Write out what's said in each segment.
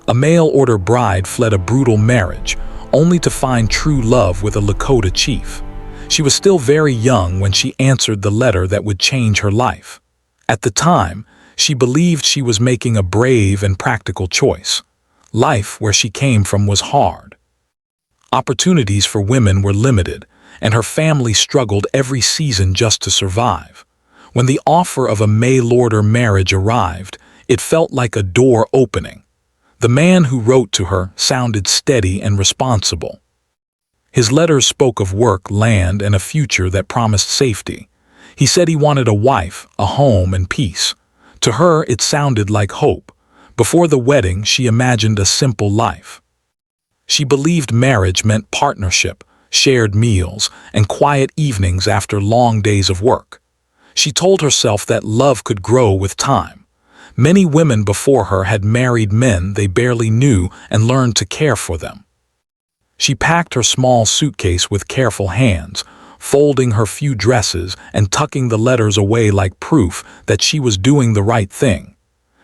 A mail-order bride fled a brutal marriage, only to find true love with a Lakota chief. She was still very young when she answered the letter that would change her life. At the time, she believed she was making a brave and practical choice. Life where she came from was hard. Opportunities for women were limited, and her family struggled every season just to survive. When the offer of a mail-order marriage arrived, it felt like a door opening. The man who wrote to her sounded steady and responsible. His letters spoke of work, land, and a future that promised safety. He said he wanted a wife, a home, and peace. To her, it sounded like hope. Before the wedding, she imagined a simple life. She believed marriage meant partnership, shared meals, and quiet evenings after long days of work. She told herself that love could grow with time. Many women before her had married men they barely knew and learned to care for them. She packed her small suitcase with careful hands, folding her few dresses and tucking the letters away like proof that she was doing the right thing.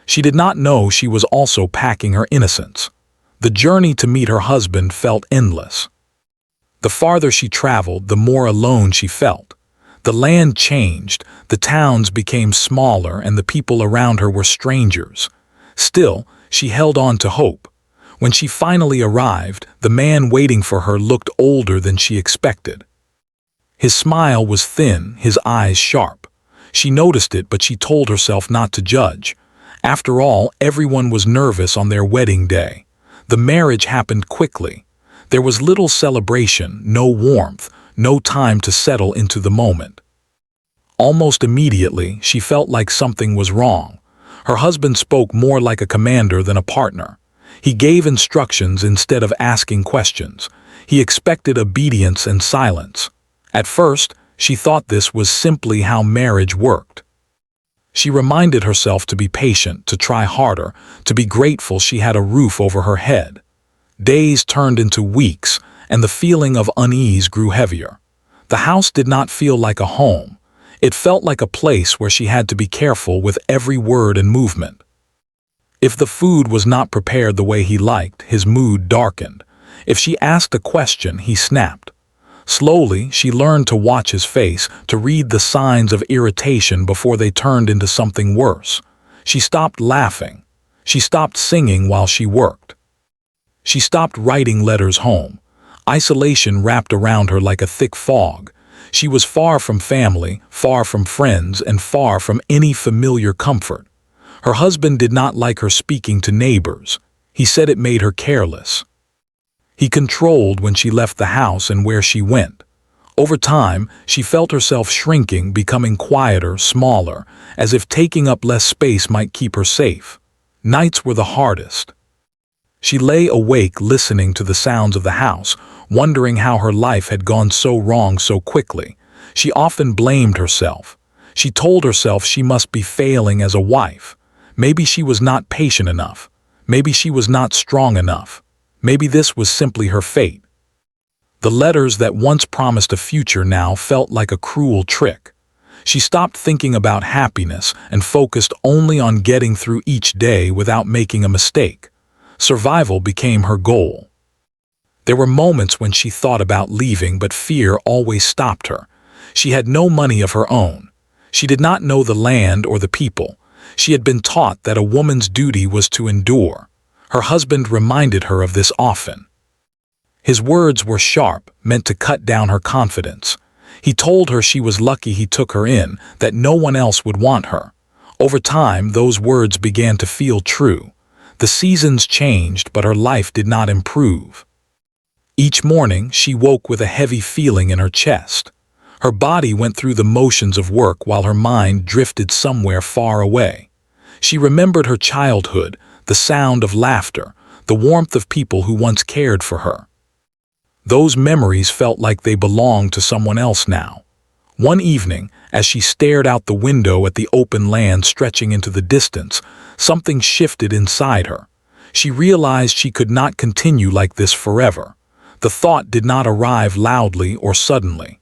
She did not know she was also packing her innocence. The journey to meet her husband felt endless. The farther she traveled, the more alone she felt. The land changed, the towns became smaller, and the people around her were strangers. Still, she held on to hope. When she finally arrived, the man waiting for her looked older than she expected. His smile was thin, his eyes sharp. She noticed it, but she told herself not to judge. After all, everyone was nervous on their wedding day. The marriage happened quickly. There was little celebration, no warmth, no time to settle into the moment. Almost immediately, she felt like something was wrong. Her husband spoke more like a commander than a partner. He gave instructions instead of asking questions. He expected obedience and silence. At first, she thought this was simply how marriage worked. She reminded herself to be patient, to try harder, to be grateful she had a roof over her head. Days turned into weeks, and the feeling of unease grew heavier. The house did not feel like a home. It felt like a place where she had to be careful with every word and movement. If the food was not prepared the way he liked, his mood darkened. If she asked a question, he snapped. Slowly, she learned to watch his face, to read the signs of irritation before they turned into something worse. She stopped laughing. She stopped singing while she worked. She stopped writing letters home. Isolation wrapped around her like a thick fog. She was far from family, far from friends, and far from any familiar comfort. Her husband did not like her speaking to neighbors. He said it made her careless. He controlled when she left the house and where she went. Over time, she felt herself shrinking, becoming quieter, smaller, as if taking up less space might keep her safe. Nights were the hardest. She lay awake listening to the sounds of the house, wondering how her life had gone so wrong so quickly. She often blamed herself. She told herself she must be failing as a wife. Maybe she was not patient enough. Maybe she was not strong enough. Maybe this was simply her fate. The letters that once promised a future now felt like a cruel trick. She stopped thinking about happiness and focused only on getting through each day without making a mistake. Survival became her goal. There were moments when she thought about leaving, but fear always stopped her. She had no money of her own. She did not know the land or the people. She had been taught that a woman's duty was to endure. Her husband reminded her of this often. His words were sharp, meant to cut down her confidence. He told her she was lucky he took her in, that no one else would want her. Over time, those words began to feel true. The seasons changed, but her life did not improve. Each morning, she woke with a heavy feeling in her chest. Her body went through the motions of work while her mind drifted somewhere far away. She remembered her childhood, the sound of laughter, the warmth of people who once cared for her. Those memories felt like they belonged to someone else now. One evening, as she stared out the window at the open land stretching into the distance, something shifted inside her. She realized she could not continue like this forever. The thought did not arrive loudly or suddenly.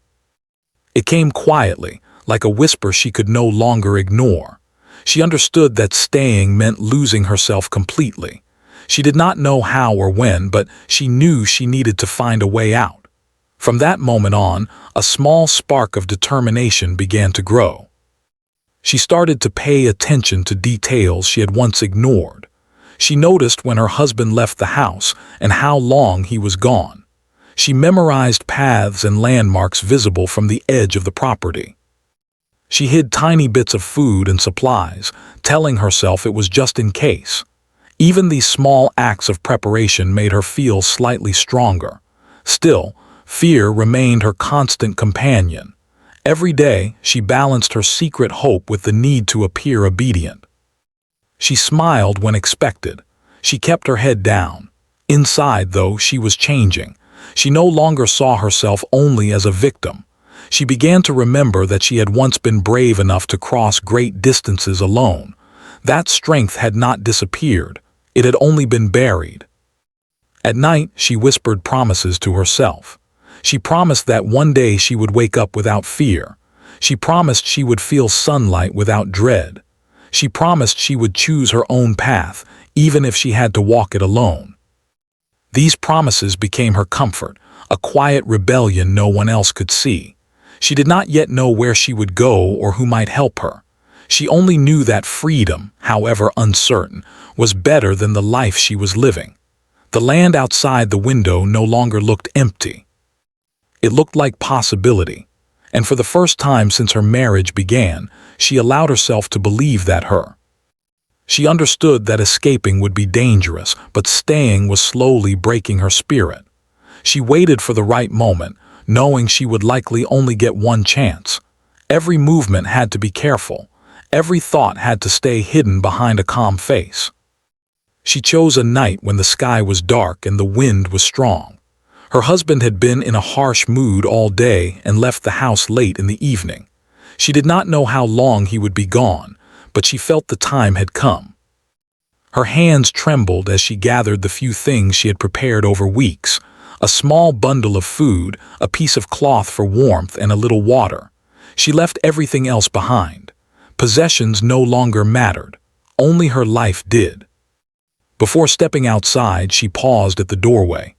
It came quietly, like a whisper she could no longer ignore. She understood that staying meant losing herself completely. She did not know how or when, but she knew she needed to find a way out. From that moment on, a small spark of determination began to grow. She started to pay attention to details she had once ignored. She noticed when her husband left the house and how long he was gone. She memorized paths and landmarks visible from the edge of the property. She hid tiny bits of food and supplies, telling herself it was just in case. Even these small acts of preparation made her feel slightly stronger. Still, fear remained her constant companion. Every day, she balanced her secret hope with the need to appear obedient. She smiled when expected. She kept her head down. Inside, though, she was changing. She no longer saw herself only as a victim. She began to remember that she had once been brave enough to cross great distances alone. That strength had not disappeared. It had only been buried. At night, she whispered promises to herself. She promised that one day she would wake up without fear. She promised she would feel sunlight without dread. She promised she would choose her own path, even if she had to walk it alone. These promises became her comfort, a quiet rebellion no one else could see. She did not yet know where she would go or who might help her. She only knew that freedom, however uncertain, was better than the life she was living. The land outside the window no longer looked empty. It looked like possibility, and for the first time since her marriage began, she allowed herself to believe that She understood that escaping would be dangerous, but staying was slowly breaking her spirit. She waited for the right moment, knowing she would likely only get one chance. Every movement had to be careful. Every thought had to stay hidden behind a calm face. She chose a night when the sky was dark and the wind was strong. Her husband had been in a harsh mood all day and left the house late in the evening. She did not know how long he would be gone, but she felt the time had come. Her hands trembled as she gathered the few things she had prepared over weeks: a small bundle of food, a piece of cloth for warmth, and a little water. She left everything else behind. Possessions no longer mattered. Only her life did. Before stepping outside, she paused at the doorway.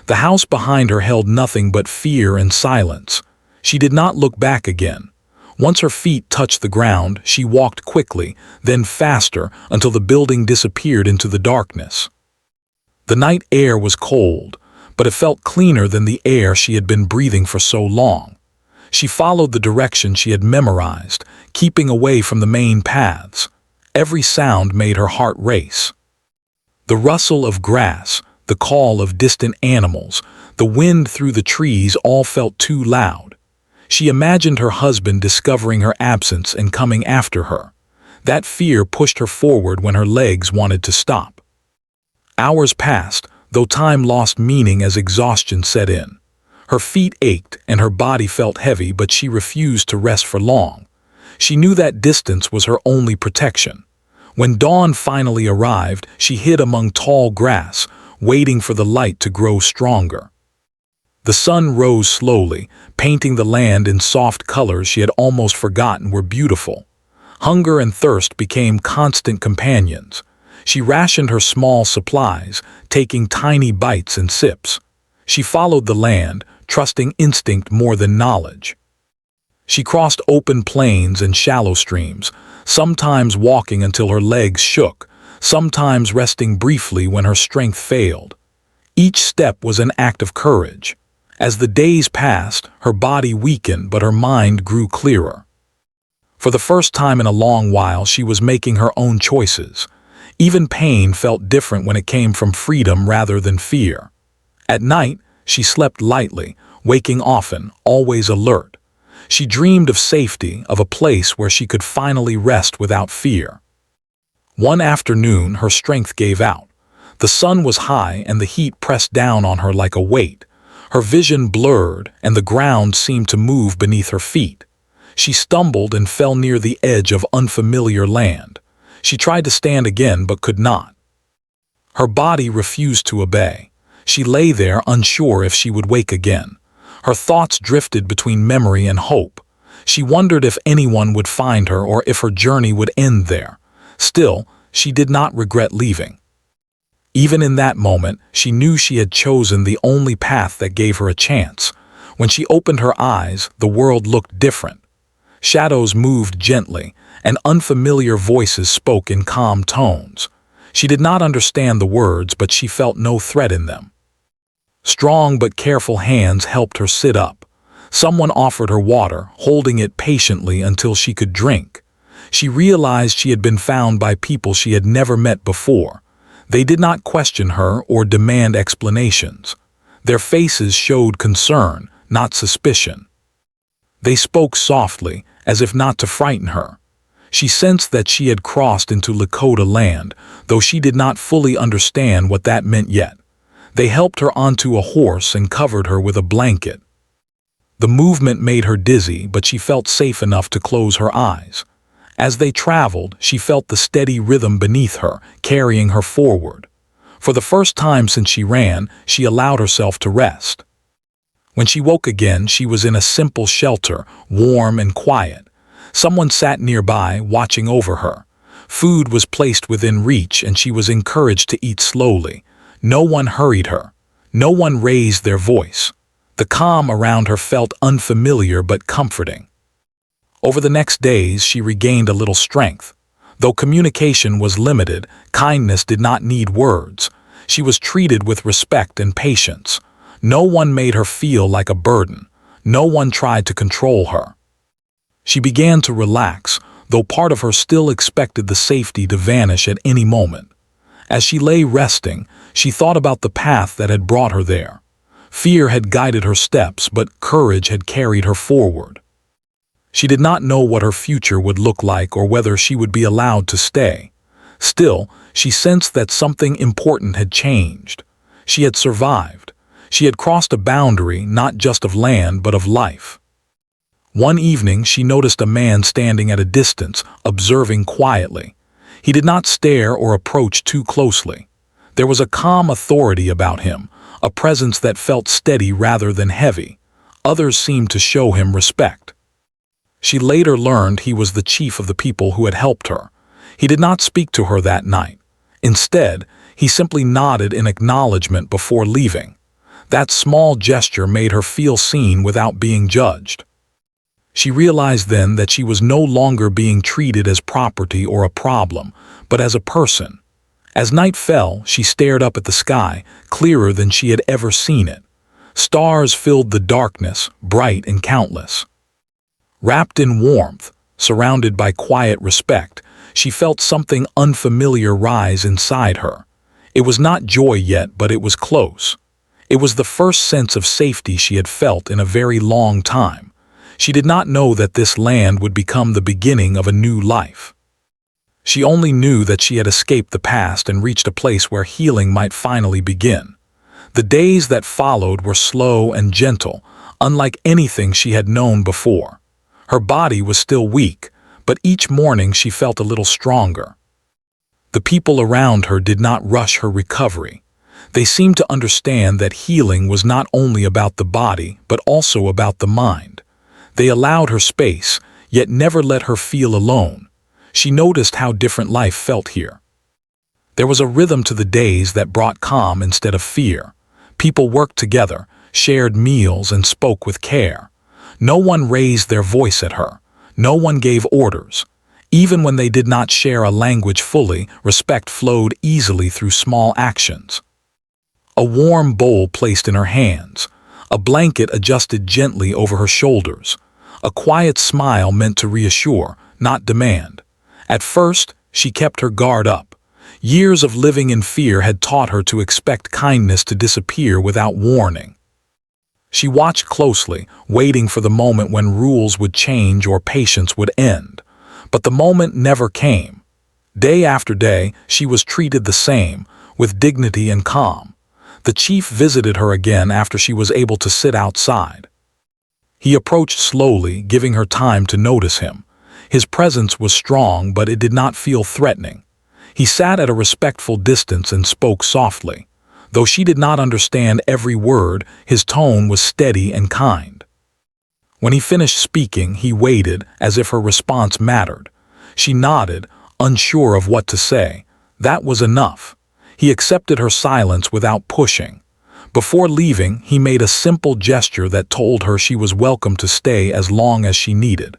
The house behind her held nothing but fear and silence. She did not look back again. Once her feet touched the ground, she walked quickly, then faster, until the building disappeared into the darkness. The night air was cold, but it felt cleaner than the air she had been breathing for so long. She followed the direction she had memorized, keeping away from the main paths. Every sound made her heart race. The rustle of grass, the call of distant animals, the wind through the trees all felt too loud. She imagined her husband discovering her absence and coming after her. That fear pushed her forward when her legs wanted to stop. Hours passed, though time lost meaning as exhaustion set in. Her feet ached and her body felt heavy, but she refused to rest for long. She knew that distance was her only protection. When dawn finally arrived, she hid among tall grass, waiting for the light to grow stronger. The sun rose slowly, painting the land in soft colors she had almost forgotten were beautiful. Hunger and thirst became constant companions. She rationed her small supplies, taking tiny bites and sips. She followed the land, trusting instinct more than knowledge. She crossed open plains and shallow streams, sometimes walking until her legs shook, sometimes resting briefly when her strength failed. Each step was an act of courage. As the days passed, her body weakened, but her mind grew clearer. For the first time in a long while, she was making her own choices. Even pain felt different when it came from freedom rather than fear. At night, she slept lightly, waking often, always alert. She dreamed of safety, of a place where she could finally rest without fear. One afternoon, her strength gave out. The sun was high and the heat pressed down on her like a weight. Her vision blurred and the ground seemed to move beneath her feet. She stumbled and fell near the edge of unfamiliar land. She tried to stand again but could not. Her body refused to obey. She lay there unsure if she would wake again. Her thoughts drifted between memory and hope. She wondered if anyone would find her or if her journey would end there. Still, she did not regret leaving. Even in that moment, she knew she had chosen the only path that gave her a chance. When she opened her eyes, the world looked different. Shadows moved gently, and unfamiliar voices spoke in calm tones. She did not understand the words, but she felt no threat in them. Strong but careful hands helped her sit up. Someone offered her water, holding it patiently until she could drink. She realized she had been found by people she had never met before. They did not question her or demand explanations. Their faces showed concern, not suspicion. They spoke softly, as if not to frighten her. She sensed that she had crossed into Lakota land, though she did not fully understand what that meant yet. They helped her onto a horse and covered her with a blanket. The movement made her dizzy, but she felt safe enough to close her eyes. As they traveled, she felt the steady rhythm beneath her, carrying her forward. For the first time since she ran, she allowed herself to rest. When she woke again, she was in a simple shelter, warm and quiet. Someone sat nearby, watching over her. Food was placed within reach, and she was encouraged to eat slowly. No one hurried her. No one raised their voice. The calm around her felt unfamiliar but comforting. Over the next days, she regained a little strength. Though communication was limited, kindness did not need words. She was treated with respect and patience. No one made her feel like a burden. No one tried to control her. She began to relax, though part of her still expected the safety to vanish at any moment. As she lay resting, she thought about the path that had brought her there. Fear had guided her steps, but courage had carried her forward. She did not know what her future would look like or whether she would be allowed to stay. Still, she sensed that something important had changed. She had survived. She had crossed a boundary not just of land but of life. One evening, she noticed a man standing at a distance, observing quietly. He did not stare or approach too closely. There was a calm authority about him, a presence that felt steady rather than heavy. Others seemed to show him respect. She later learned he was the chief of the people who had helped her. He did not speak to her that night. Instead, he simply nodded in acknowledgement before leaving. That small gesture made her feel seen without being judged. She realized then that she was no longer being treated as property or a problem, but as a person. As night fell, she stared up at the sky, clearer than she had ever seen it. Stars filled the darkness, bright and countless. Wrapped in warmth, surrounded by quiet respect, she felt something unfamiliar rise inside her. It was not joy yet, but it was close. It was the first sense of safety she had felt in a very long time. She did not know that this land would become the beginning of a new life. She only knew that she had escaped the past and reached a place where healing might finally begin. The days that followed were slow and gentle, unlike anything she had known before. Her body was still weak, but each morning she felt a little stronger. The people around her did not rush her recovery. They seemed to understand that healing was not only about the body, but also about the mind. They allowed her space, yet never let her feel alone. She noticed how different life felt here. There was a rhythm to the days that brought calm instead of fear. People worked together, shared meals, and spoke with care. No one raised their voice at her. No one gave orders. Even when they did not share a language fully, respect flowed easily through small actions. A warm bowl placed in her hands. A blanket adjusted gently over her shoulders. A quiet smile meant to reassure, not demand. At first, she kept her guard up. Years of living in fear had taught her to expect kindness to disappear without warning. She watched closely, waiting for the moment when rules would change or patience would end. But the moment never came. Day after day, she was treated the same, with dignity and calm. The chief visited her again after she was able to sit outside. He approached slowly, giving her time to notice him. His presence was strong, but it did not feel threatening. He sat at a respectful distance and spoke softly. Though she did not understand every word, his tone was steady and kind. When he finished speaking, he waited, as if her response mattered. She nodded, unsure of what to say. That was enough. He accepted her silence without pushing. Before leaving, he made a simple gesture that told her she was welcome to stay as long as she needed.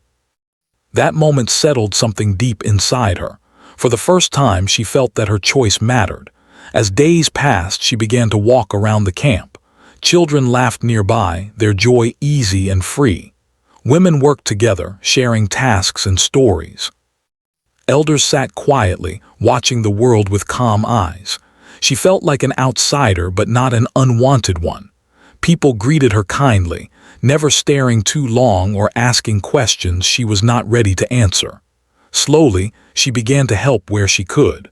That moment settled something deep inside her. For the first time, she felt that her choice mattered. As days passed, she began to walk around the camp. Children laughed nearby, their joy easy and free. Women worked together, sharing tasks and stories. Elders sat quietly, watching the world with calm eyes. She felt like an outsider, but not an unwanted one. People greeted her kindly, never staring too long or asking questions she was not ready to answer. Slowly, she began to help where she could.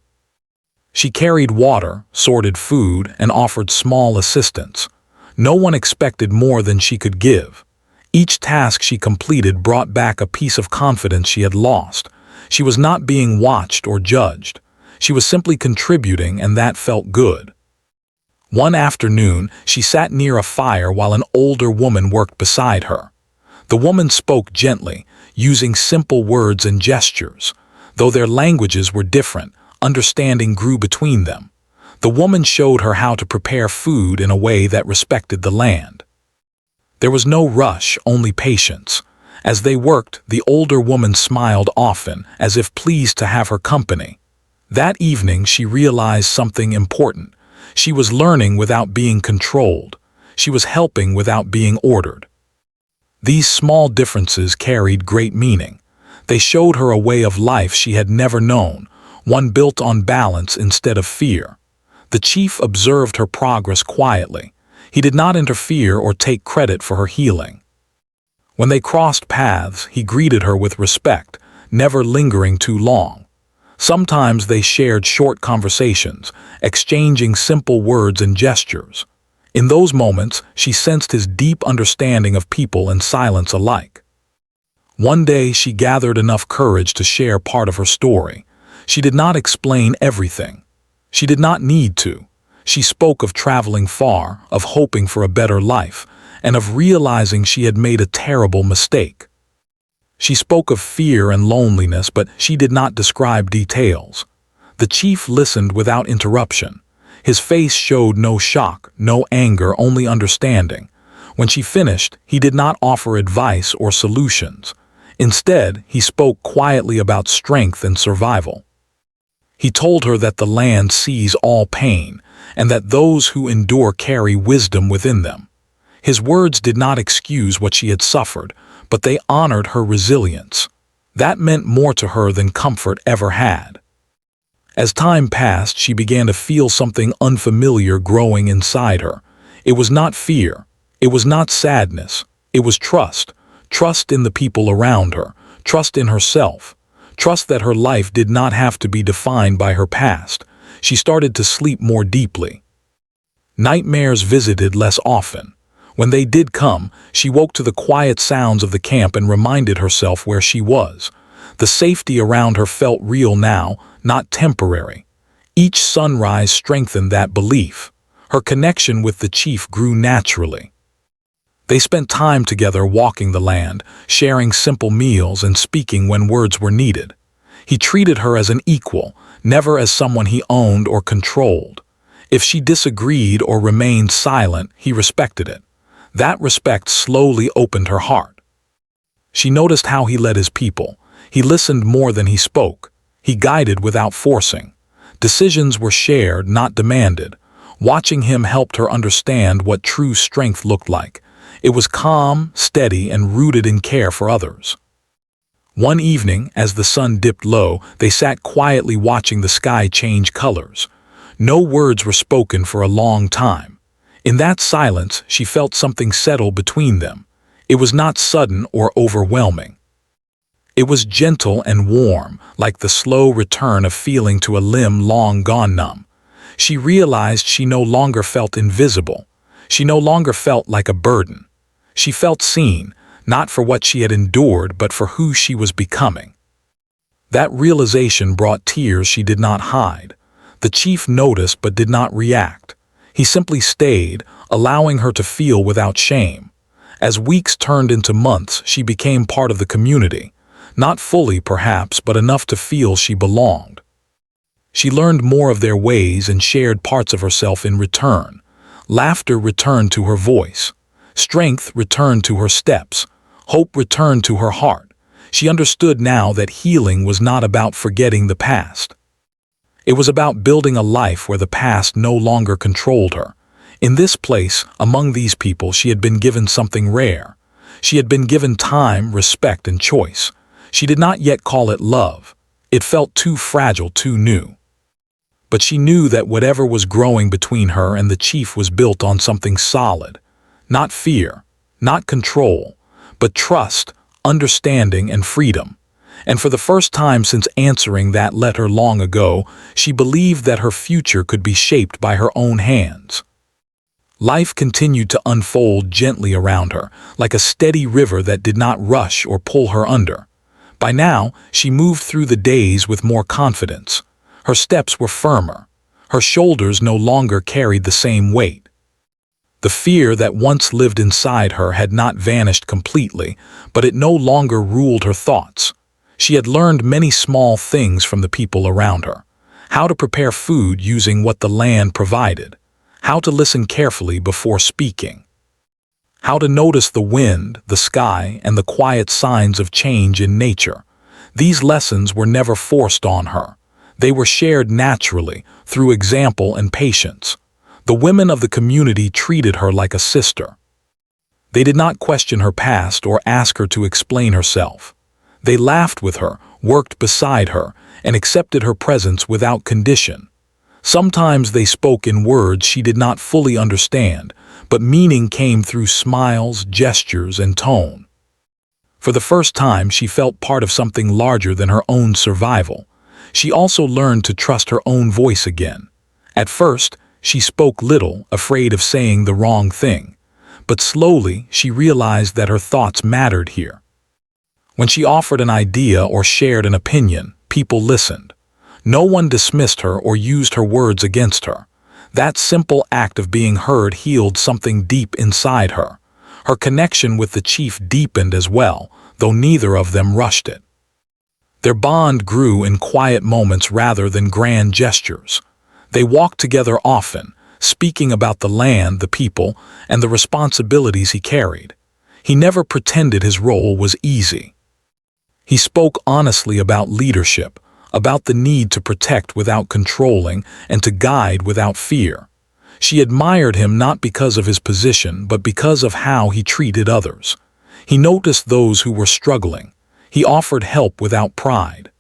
She carried water, sorted food, and offered small assistance. No one expected more than she could give. Each task she completed brought back a piece of confidence she had lost. She was not being watched or judged. She was simply contributing, and that felt good. One afternoon, she sat near a fire while an older woman worked beside her. The woman spoke gently, using simple words and gestures. Though their languages were different, understanding grew between them. The woman showed her how to prepare food in a way that respected the land. There was no rush, only patience. As they worked, the older woman smiled often, as if pleased to have her company. That evening, she realized something important. She was learning without being controlled. She was helping without being ordered. These small differences carried great meaning. They showed her a way of life she had never known, one built on balance instead of fear. The chief observed her progress quietly. He did not interfere or take credit for her healing. When they crossed paths, he greeted her with respect, never lingering too long. Sometimes they shared short conversations, exchanging simple words and gestures. In those moments, she sensed his deep understanding of people and silence alike. One day, she gathered enough courage to share part of her story. She did not explain everything. She did not need to. She spoke of traveling far, of hoping for a better life, and of realizing she had made a terrible mistake. She spoke of fear and loneliness, but she did not describe details. The chief listened without interruption. His face showed no shock, no anger, only understanding. When she finished, he did not offer advice or solutions. Instead, he spoke quietly about strength and survival. He told her that the land sees all pain, and that those who endure carry wisdom within them. His words did not excuse what she had suffered, but they honored her resilience. That meant more to her than comfort ever had. As time passed, she began to feel something unfamiliar growing inside her. It was not fear. It was not sadness. It was trust. Trust in the people around her. Trust in herself. Trust that her life did not have to be defined by her past. She started to sleep more deeply. Nightmares visited less often. When they did come, she woke to the quiet sounds of the camp and reminded herself where she was. The safety around her felt real now, not temporary. Each sunrise strengthened that belief. Her connection with the chief grew naturally. They spent time together walking the land, sharing simple meals and speaking when words were needed. He treated her as an equal, never as someone he owned or controlled. If she disagreed or remained silent, he respected it. That respect slowly opened her heart. She noticed how he led his people. He listened more than he spoke. He guided without forcing. Decisions were shared, not demanded. Watching him helped her understand what true strength looked like. It was calm, steady, and rooted in care for others. One evening, as the sun dipped low, they sat quietly watching the sky change colors. No words were spoken for a long time. In that silence, she felt something settle between them. It was not sudden or overwhelming. It was gentle and warm, like the slow return of feeling to a limb long gone numb. She realized she no longer felt invisible. She no longer felt like a burden. She felt seen, not for what she had endured, but for who she was becoming. That realization brought tears she did not hide. The chief noticed but did not react. He simply stayed, allowing her to feel without shame. As weeks turned into months, she became part of the community. Not fully, perhaps, but enough to feel she belonged. She learned more of their ways and shared parts of herself in return. Laughter returned to her voice. Strength returned to her steps. Hope returned to her heart. She understood now that healing was not about forgetting the past. It was about building a life where the past no longer controlled her. In this place, among these people, she had been given something rare. She had been given time, respect, and choice. She did not yet call it love. It felt too fragile, too new. But she knew that whatever was growing between her and the chief was built on something solid. Not fear, not control, but trust, understanding, and freedom. And for the first time since answering that letter long ago, she believed that her future could be shaped by her own hands. Life continued to unfold gently around her, like a steady river that did not rush or pull her under. By now, she moved through the days with more confidence. Her steps were firmer. Her shoulders no longer carried the same weight. The fear that once lived inside her had not vanished completely, but it no longer ruled her thoughts. She had learned many small things from the people around her. How to prepare food using what the land provided. How to listen carefully before speaking. How to notice the wind, the sky, and the quiet signs of change in nature. These lessons were never forced on her. They were shared naturally, through example and patience. The women of the community treated her like a sister. They did not question her past or ask her to explain herself. They laughed with her, worked beside her, and accepted her presence without condition. Sometimes they spoke in words she did not fully understand, but meaning came through smiles, gestures, and tone. For the first time, she felt part of something larger than her own survival. She also learned to trust her own voice again. At first, she spoke little, afraid of saying the wrong thing. But slowly, she realized that her thoughts mattered here. When she offered an idea or shared an opinion, people listened. No one dismissed her or used her words against her. That simple act of being heard healed something deep inside her. Her connection with the chief deepened as well, though neither of them rushed it. Their bond grew in quiet moments rather than grand gestures. They walked together often, speaking about the land, the people, and the responsibilities he carried. He never pretended his role was easy. He spoke honestly about leadership, about the need to protect without controlling and to guide without fear. She admired him not because of his position, but because of how he treated others. He noticed those who were struggling. He offered help without pride.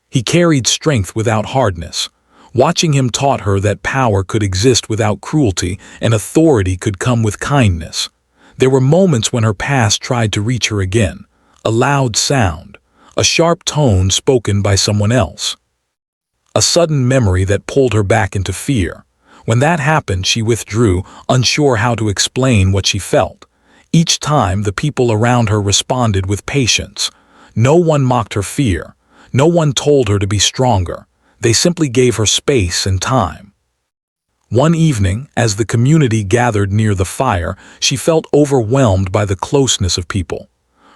He carried strength without hardness. Watching him taught her that power could exist without cruelty and authority could come with kindness. There were moments when her past tried to reach her again. A loud sound, a sharp tone spoken by someone else. A sudden memory that pulled her back into fear. When that happened, she withdrew, unsure how to explain what she felt. Each time, the people around her responded with patience. No one mocked her fear. No one told her to be stronger. They simply gave her space and time. One evening, as the community gathered near the fire, she felt overwhelmed by the closeness of people.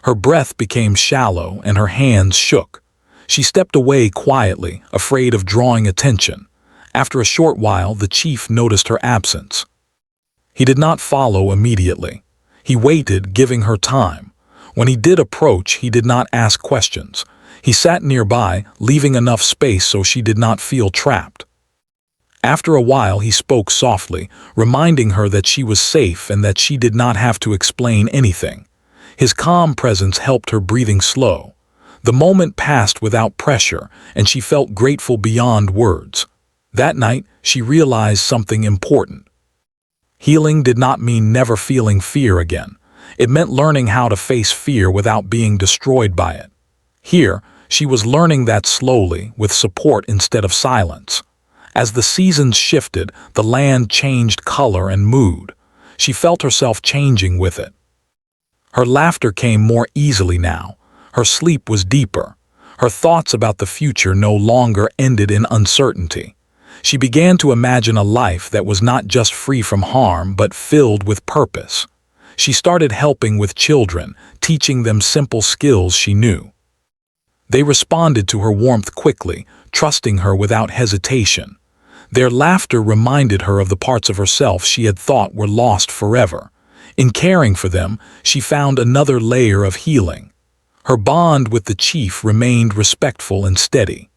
Her breath became shallow and her hands shook. She stepped away quietly, afraid of drawing attention. After a short while, the chief noticed her absence. He did not follow immediately. He waited, giving her time. When he did approach, he did not ask questions. He sat nearby, leaving enough space so she did not feel trapped. After a while, he spoke softly, reminding her that she was safe and that she did not have to explain anything. His calm presence helped her breathing slow. The moment passed without pressure, and she felt grateful beyond words. That night, she realized something important. Healing did not mean never feeling fear again. It meant learning how to face fear without being destroyed by it. Here, she was learning that slowly, with support instead of silence. As the seasons shifted, the land changed color and mood. She felt herself changing with it. Her laughter came more easily now. Her sleep was deeper. Her thoughts about the future no longer ended in uncertainty. She began to imagine a life that was not just free from harm, but filled with purpose. She started helping with children, teaching them simple skills she knew. They responded to her warmth quickly, trusting her without hesitation. Their laughter reminded her of the parts of herself she had thought were lost forever. In caring for them, she found another layer of healing. Her bond with the chief remained respectful and steady.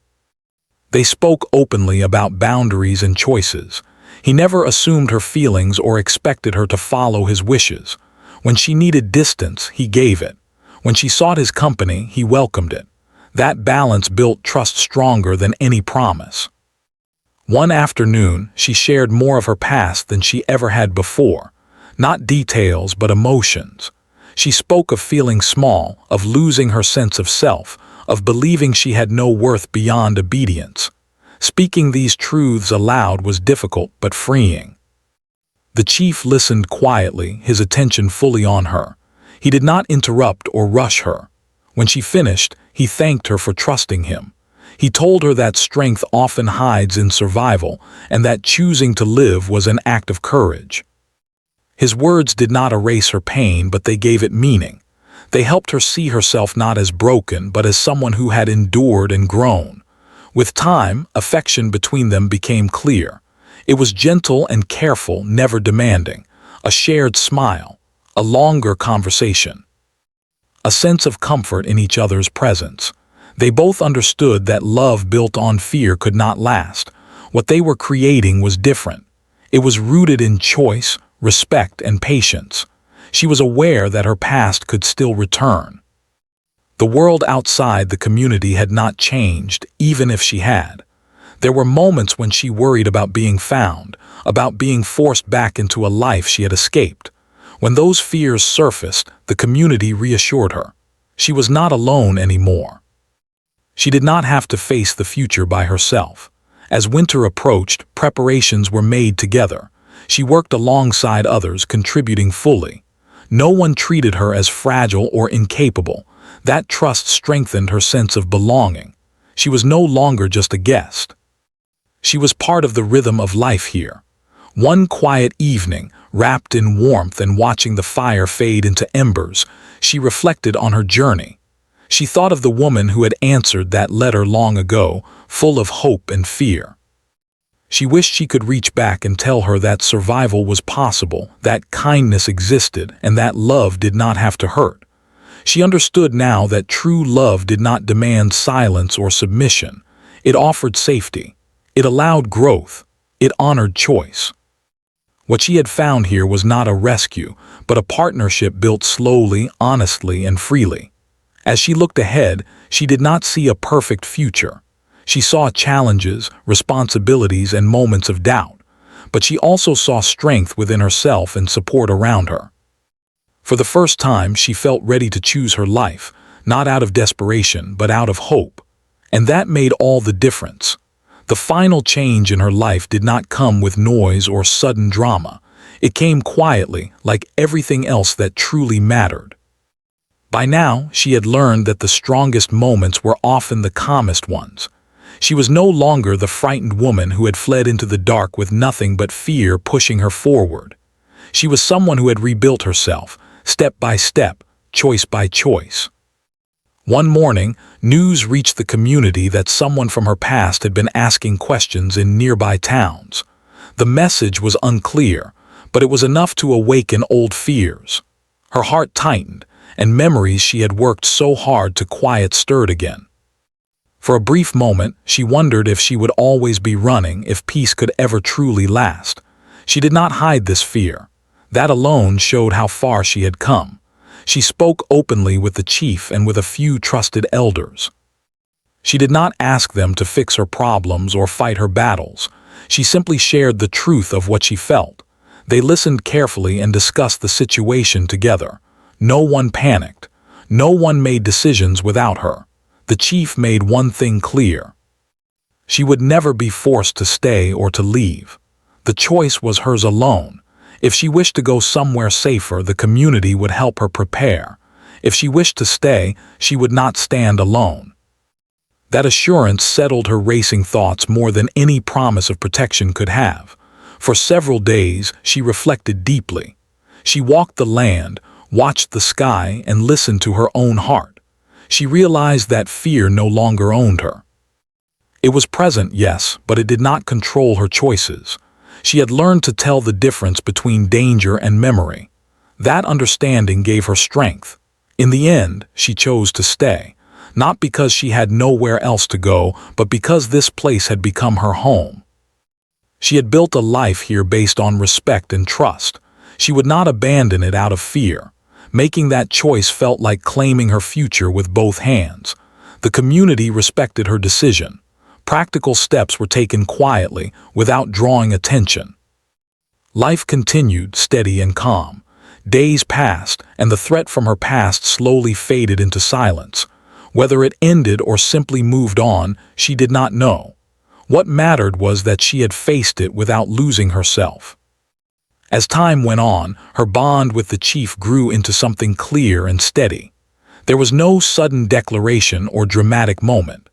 They spoke openly about boundaries and choices. He never assumed her feelings or expected her to follow his wishes. When she needed distance, he gave it. When she sought his company, he welcomed it. That balance built trust stronger than any promise. One afternoon, she shared more of her past than she ever had before. Not details, but emotions. She spoke of feeling small, of losing her sense of self, of believing she had no worth beyond obedience. Speaking these truths aloud was difficult but freeing. The chief listened quietly, his attention fully on her. He did not interrupt or rush her. When she finished, he thanked her for trusting him. He told her that strength often hides in survival and that choosing to live was an act of courage. His words did not erase her pain, but they gave it meaning. They helped her see herself not as broken, but as someone who had endured and grown. With time, affection between them became clear. It was gentle and careful, never demanding. A shared smile, a longer conversation, a sense of comfort in each other's presence. They both understood that love built on fear could not last. What they were creating was different. It was rooted in choice, respect, and patience. She was aware that her past could still return. The world outside the community had not changed, even if she had. There were moments when she worried about being found, about being forced back into a life she had escaped. When those fears surfaced, the community reassured her. She was not alone anymore. She did not have to face the future by herself. As winter approached, preparations were made together. She worked alongside others, contributing fully. No one treated her as fragile or incapable. That trust strengthened her sense of belonging. She was no longer just a guest. She was part of the rhythm of life here. One quiet evening, wrapped in warmth and watching the fire fade into embers, she reflected on her journey. She thought of the woman who had answered that letter long ago, full of hope and fear. She wished she could reach back and tell her that survival was possible, that kindness existed, and that love did not have to hurt. She understood now that true love did not demand silence or submission. It offered safety. It allowed growth. It honored choice. What she had found here was not a rescue, but a partnership built slowly, honestly, and freely. As she looked ahead, she did not see a perfect future. She saw challenges, responsibilities, and moments of doubt, but she also saw strength within herself and support around her. For the first time, she felt ready to choose her life, not out of desperation, but out of hope. And that made all the difference. The final change in her life did not come with noise or sudden drama. It came quietly, like everything else that truly mattered. By now, she had learned that the strongest moments were often the calmest ones. She was no longer the frightened woman who had fled into the dark with nothing but fear pushing her forward. She was someone who had rebuilt herself, step by step, choice by choice. One morning, news reached the community that someone from her past had been asking questions in nearby towns. The message was unclear, but it was enough to awaken old fears. Her heart tightened, and memories she had worked so hard to quiet stirred again. For a brief moment, she wondered if she would always be running, if peace could ever truly last. She did not hide this fear. That alone showed how far she had come. She spoke openly with the chief and with a few trusted elders. She did not ask them to fix her problems or fight her battles. She simply shared the truth of what she felt. They listened carefully and discussed the situation together. No one panicked. No one made decisions without her. The chief made one thing clear. She would never be forced to stay or to leave. The choice was hers alone. If she wished to go somewhere safer, the community would help her prepare. If she wished to stay, she would not stand alone. That assurance settled her racing thoughts more than any promise of protection could have. For several days, she reflected deeply. She walked the land, watched the sky, and listened to her own heart. She realized that fear no longer owned her. It was present, yes, but it did not control her choices. She had learned to tell the difference between danger and memory. That understanding gave her strength. In the end, she chose to stay, not because she had nowhere else to go, but because this place had become her home. She had built a life here based on respect and trust. She would not abandon it out of fear. Making that choice felt like claiming her future with both hands. The community respected her decision. Practical steps were taken quietly, without drawing attention. Life continued, steady and calm. Days passed, and the threat from her past slowly faded into silence. Whether it ended or simply moved on, she did not know. What mattered was that she had faced it without losing herself. As time went on, her bond with the chief grew into something clear and steady. There was no sudden declaration or dramatic moment.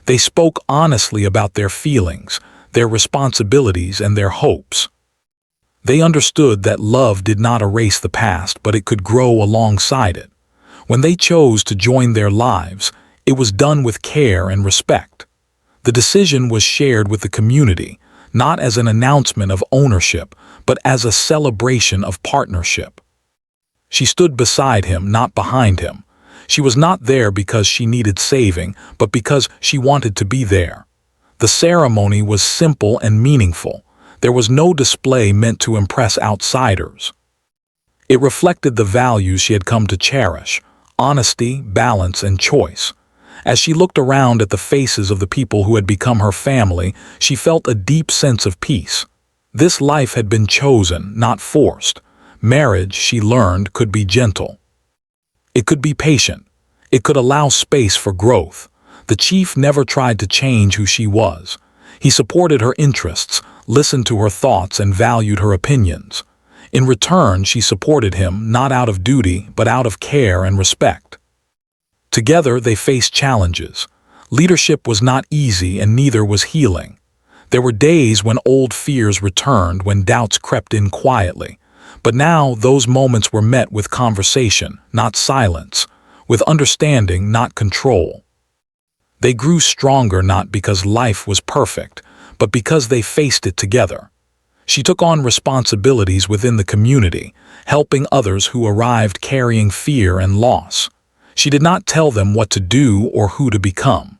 They spoke honestly about their feelings, their responsibilities, and their hopes. They understood that love did not erase the past, but it could grow alongside it. When they chose to join their lives, it was done with care and respect. The decision was shared with the community, not as an announcement of ownership, but as a celebration of partnership. She stood beside him, not behind him. She was not there because she needed saving, but because she wanted to be there. The ceremony was simple and meaningful. There was no display meant to impress outsiders. It reflected the values she had come to cherish: honesty, balance, and choice. As she looked around at the faces of the people who had become her family, she felt a deep sense of peace. This life had been chosen, not forced. Marriage, she learned, could be gentle. It could be patient. It could allow space for growth. The chief never tried to change who she was. He supported her interests, listened to her thoughts, and valued her opinions. In return, she supported him, not out of duty, but out of care and respect. Together, they faced challenges. Leadership was not easy, and neither was healing. There were days when old fears returned, when doubts crept in quietly. But now, those moments were met with conversation, not silence, with understanding, not control. They grew stronger not because life was perfect, but because they faced it together. She took on responsibilities within the community, helping others who arrived carrying fear and loss. She did not tell them what to do or who to become.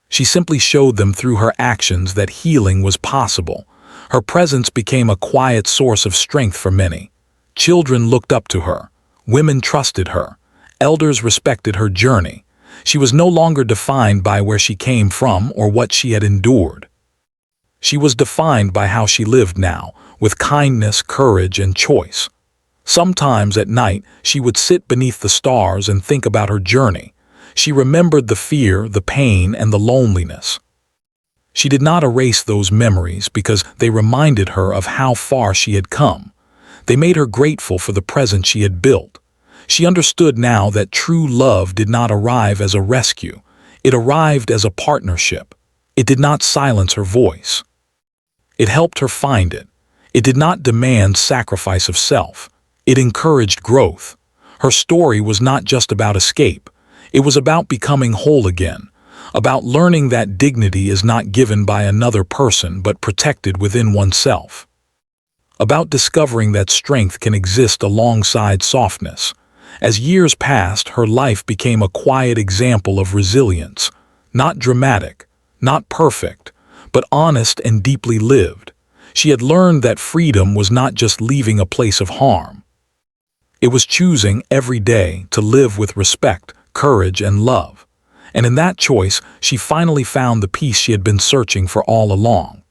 She simply showed them through her actions that healing was possible. Her presence became a quiet source of strength for many. Children looked up to her. Women trusted her. Elders respected her journey. She was no longer defined by where she came from or what she had endured. She was defined by how she lived now, with kindness, courage, and choice. Sometimes at night, she would sit beneath the stars and think about her journey. She remembered the fear, the pain, and the loneliness. She did not erase those memories because they reminded her of how far she had come. They made her grateful for the present she had built. She understood now that true love did not arrive as a rescue. It arrived as a partnership. It did not silence her voice. It helped her find it. It did not demand sacrifice of self. It encouraged growth. Her story was not just about escape. It was about becoming whole again, about learning that dignity is not given by another person but protected within oneself, about discovering that strength can exist alongside softness. As years passed, her life became a quiet example of resilience, not dramatic, not perfect, but honest and deeply lived. She had learned that freedom was not just leaving a place of harm. It was choosing every day to live with respect, courage, and love. And in that choice, she finally found the peace she had been searching for all along.